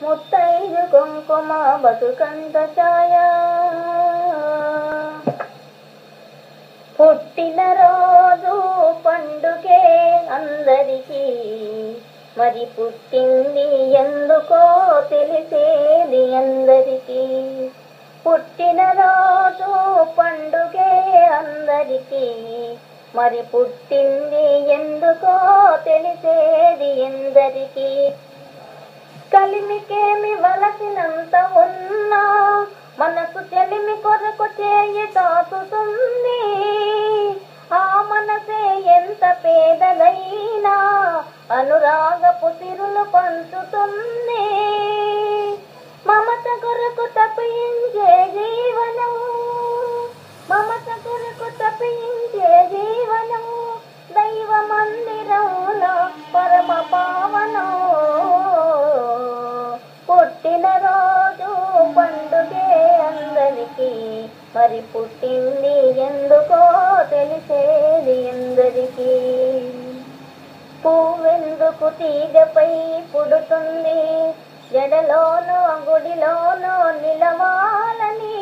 ముత్తైదు కుంకుమ బతుకంత ఛాయ, పుట్టిన రోజు పండుగే అందరికీ, మరి పుట్టింది ఎందుకో తెలిసేది అందరికీ. పుట్టిన రోజు పండుగే అందరికీ, మరి పుట్టింది ఎందుకో తెలిసేది ఎందరికీ. కలిమికేమి వలసినంత ఉన్నా మనసు చెలిమి కొరకు చేయి తాకుతుంది. ఆ మనసే ఎంత పేదదైనా అనురాగపు సిరులు పంచుతుంది. మమత కొరకు తప్పించే జీవనం, మమత కొరకు తప్పించే జీవనం, దైవ మందిరంలో పరమ పావనం. పుట్టిన రోజు పండుగే అందరికీ, మరి పుట్టింది ఎందుకో తెలిసేది ఎందరికీ. పువ్వెందుకు తీగపై పుడుతుంది, జడలోనో గుడిలోనో నిలవాలని.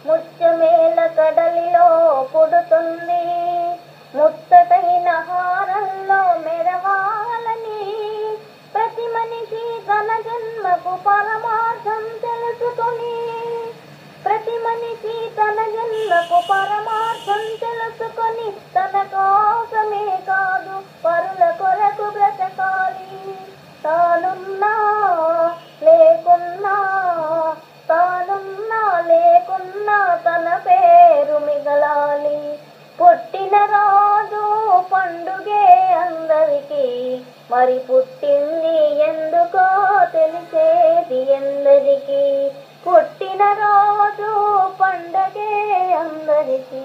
ముత్యమేల కడలిలో పుడుతుంది, ముత్తటైన హారంలో మెరవాలని. ప్రతి మనిషి తన జన్మకు పరమార్థం తెలుసుకొని, ప్రతి మనిషి తన జన్మకు పరమార్థం తెలుసుకొని, తన కోసమే కాదు పరుల కొరకు బ్రతకాలి. తానున్నా లేకున్నా, తానున్నా లేకున్నా తన పేరు మిగలాలి. పుట్టిన రోజు పండుగే అందరికీ, మరి పుట్టింది ఎందుకో తెలిసేది ఎందరికీ. పుట్టిన రోజు పండుగే అందరికీ.